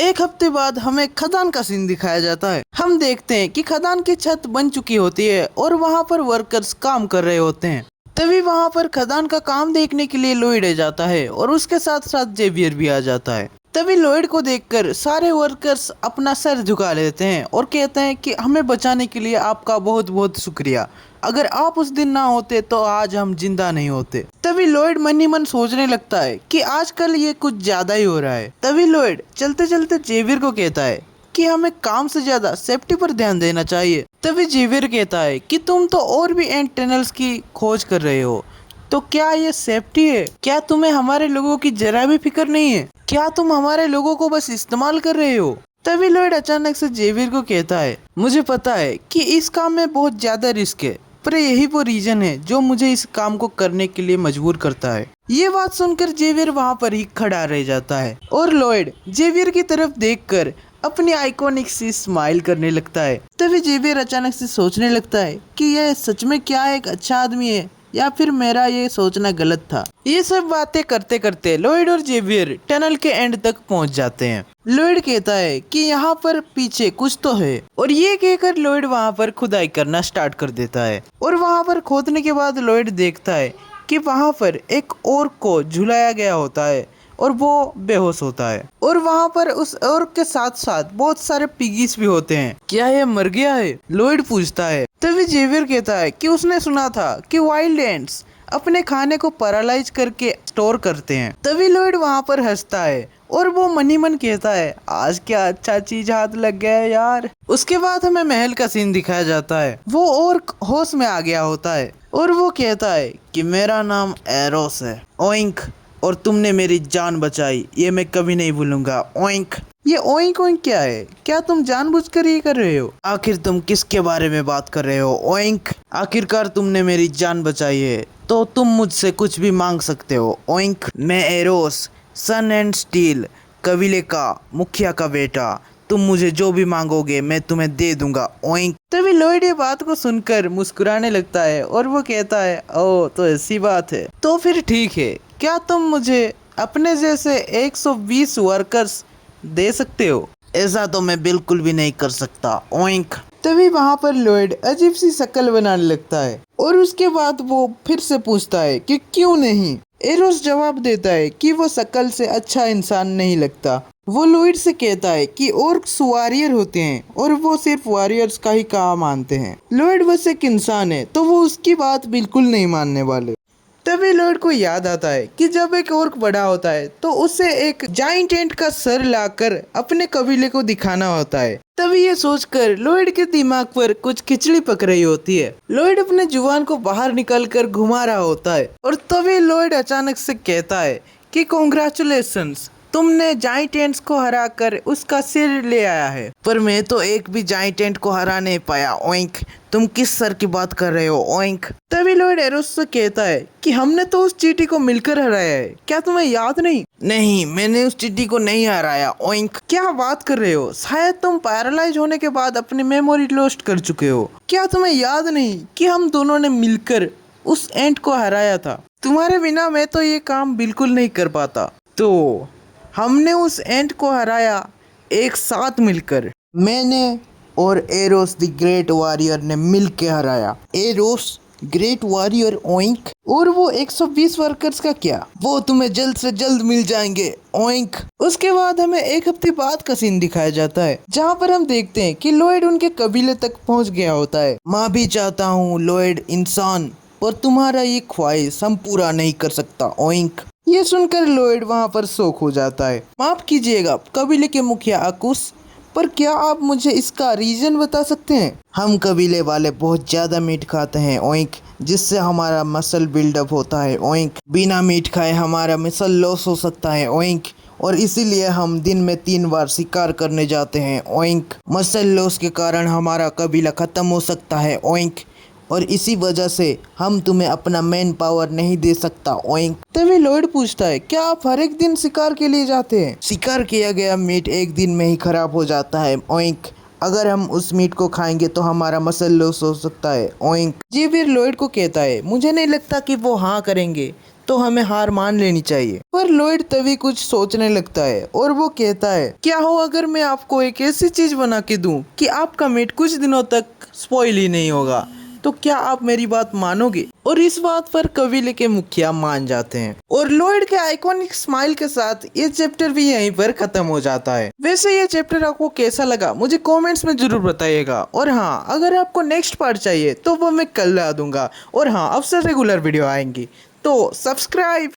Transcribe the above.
एक हफ्ते बाद हमें खदान का सीन दिखाया जाता है। हम देखते हैं कि खदान की छत बन चुकी होती है और वहाँ पर वर्कर्स काम कर रहे होते हैं। तभी वहाँ पर खदान का काम देखने के लिए लॉयड आ जाता है और उसके साथ साथ जेवियर भी आ जाता है। तभी लॉयड को देखकर सारे वर्कर्स अपना सर झुका लेते हैं और कहते हैं कि हमें बचाने के लिए आपका बहुत बहुत शुक्रिया। अगर आप उस दिन ना होते तो आज हम जिंदा नहीं होते। तभी लॉयड मन ही मन सोचने लगता है कि आजकल ये कुछ ज्यादा ही हो रहा है। तभी लॉयड चलते चलते जेवियर को कहता है कि हमें काम से ज्यादा सेफ्टी पर ध्यान देना चाहिए। तभी जेवियर कहता है कि तुम तो और भी एंड टनल्स की खोज कर रहे हो, तो क्या ये सेफ्टी है? क्या तुम्हें हमारे लोगों की जरा भी फिक्र नहीं है? क्या तुम हमारे लोगों को बस इस्तेमाल कर रहे हो? तभी लॉयड अचानक से जेवियर को कहता है, मुझे पता है कि इस काम में बहुत ज्यादा रिस्क है, पर यही वो रीजन है जो मुझे इस काम को करने के लिए मजबूर करता है। ये बात सुनकर जेवियर वहाँ पर ही खड़ा रह जाता है और लॉयड जेवियर की तरफ देखकर अपनी आइकॉनिक सी स्माइल करने लगता है। तभी जेवियर अचानक से सोचने लगता है कि यह सच में क्या एक अच्छा आदमी है या फिर मेरा ये सोचना गलत था। ये सब बातें करते करते लॉयड और जेवियर टनल के एंड तक पहुंच जाते हैं। लॉयड कहता है कि यहाँ पर पीछे कुछ तो है और ये कहकर लॉयड वहाँ पर खुदाई करना स्टार्ट कर देता है और वहाँ पर खोदने के बाद लॉयड देखता है कि वहाँ पर एक ऑर्क को झुलाया गया होता है और वो बेहोश होता है और वहाँ पर उस ऑर्क के साथ साथ बहुत सारे पिगीज भी होते हैं। क्या ये मर गया है? लॉयड पूछता है। तभी जेवियर कहता है कि उसने सुना था कि वाइल्ड एंट्स अपने खाने को पैरालाइज करके स्टोर करते हैं। तभी लॉयड वहाँ पर हंसता है और वो मन ही मन कहता है, आज क्या अच्छा चीज हाथ लग गया है यार। उसके बाद हमें महल का सीन दिखाया जाता है। वो ऑर्क होश में आ गया होता है और वो कहता है कि मेरा नाम एरोस है ओइंक, और तुमने मेरी जान बचाई, ये मैं कभी नहीं भूलूंगा ओइंक। ये ओइंक ओइंक क्या है? क्या तुम जानबूझकर ये कर रहे हो? आखिर तुम किसके बारे में बात कर रहे हो ओइंक? आखिरकार तुमने मेरी जान बचाई है तो तुम मुझसे कुछ भी मांग सकते हो ओइंक। मैं एरोस, सन एंड स्टील कबीले का मुखिया का बेटा, तुम मुझे जो भी मांगोगे मैं तुम्हें दे दूंगा ओइंक। तभी लॉयड ये बात को सुनकर मुस्कुराने लगता है और वो कहता है, ओह तो ऐसी बात है, तो फिर ठीक है, क्या तुम मुझे अपने जैसे 120 वर्कर्स दे सकते हो? ऐसा तो मैं बिल्कुल भी नहीं कर सकता ओइंक। तभी वहाँ पर लॉयड अजीब सी शक्ल बनाने लगता है और उसके बाद वो फिर से पूछता है कि क्यों नहीं। एरोस जवाब देता है कि वो शक्ल से अच्छा इंसान नहीं लगता। वो लॉयड से कहता है कि ऑर्क्स वॉरियर होते हैं और वो सिर्फ वॉरियर्स का ही काम मानते हैं। लॉयड बस एक इंसान है तो वो उसकी बात बिल्कुल नहीं मानने वाले। तभी लॉयड को याद आता है कि जब एक ऑर्क बड़ा होता है तो उसे एक जाइंट एंट का सर लाकर अपने कबीले को दिखाना होता है। तभी ये सोचकर लॉयड के दिमाग पर कुछ खिचड़ी पक रही होती है। लॉयड अपने जुबान को बाहर निकालकर घुमा रहा होता है और तभी लॉयड अचानक से कहता है कि कॉन्ग्रेचुलेशंस, तुमने जाइंट एंट्स को हराकर उसका सिर ले आया है, पर मैं तो एक भी जाइंट एंट को हरा नहीं पाया ओइंक। तुम किस सर की बात कर रहे हो ओइंक? तभी लॉयड एरोस से कहता है कि हमने तो उस चींटी को मिलकर हराया है, क्या तुम्हें याद नहीं? नहीं, मैंने उस चींटी को नहीं हराया ओइंक। क्या बात कर रहे हो? शायद तुम पैरालाइज होने के बाद अपनी मेमोरी लॉस्ट कर चुके हो। क्या तुम्हें याद नहीं कि हम दोनों ने मिलकर उस एंट को हराया था? तुम्हारे बिना मैं तो ये काम बिल्कुल नहीं कर पाता। तो हमने उस एंट को हराया एक साथ मिलकर। मैंने और एरोस द ग्रेट वॉरियर ने मिल के हराया। Arrows great warrior oink. और वो 120 वर्कर्स का क्या? वो तुम्हें जल्द से जल्द मिल जाएंगे ओइंक। उसके बाद हमें एक हफ्ते बाद का सीन दिखाया जाता है जहाँ पर हम देखते हैं कि लॉयड उनके कबीले तक पहुँच गया होता है। मैं भी चाहता हूँ लॉयड इंसान, पर तुम्हारा ये ख्वाहिश हम पूरा नहीं कर सकता ओइंक। ये सुनकर लॉयड वहाँ पर शौक हो जाता है। माफ कीजिएगा कबीले के मुखिया अकुस, पर क्या आप मुझे इसका रीजन बता सकते हैं? हम कबीले वाले बहुत ज्यादा मीट खाते हैं ओइंक, जिससे हमारा मसल बिल्डअप होता है ओइंक। बिना मीट खाए हमारा मसल लॉस हो सकता है ओइंक, और इसीलिए हम दिन में 3 बार शिकार करने जाते हैं ओइंक। मसल लॉस के कारण हमारा कबीला खत्म हो सकता है ओइंक, और इसी वजह से हम तुम्हें अपना मैन पावर नहीं दे सकता ओइंक। तभी लॉयड पूछता है, क्या आप हर एक दिन शिकार के लिए जाते हैं? शिकार किया गया मीट एक दिन में ही खराब हो जाता है ओइंक। अगर हम उस मीट को खाएंगे तो हमारा मसल लॉस हो सकता है ओइंक। जेवियर लॉयड को कहता है, मुझे नहीं लगता कि वो हाँ करेंगे, तो हमें हार मान लेनी चाहिए। पर लॉयड तभी कुछ सोचने लगता है और वो कहता है, क्या हो अगर मैं आपको एक ऐसी चीज बना के दूं कि आपका मीट कुछ दिनों तक स्पॉइल ही नहीं होगा, तो क्या आप मेरी बात मानोगे? और इस बात पर कबीले के मुखिया मान जाते हैं और लॉयड के आइकॉनिक स्माइल के साथ ये चैप्टर भी यहीं पर खत्म हो जाता है। वैसे ये चैप्टर आपको कैसा लगा मुझे कमेंट्स में जरूर बताइएगा। और हाँ, अगर आपको नेक्स्ट पार्ट चाहिए तो वो मैं कल ला दूंगा। और हाँ, अब से रेगुलर वीडियो आएंगी, तो सब्सक्राइब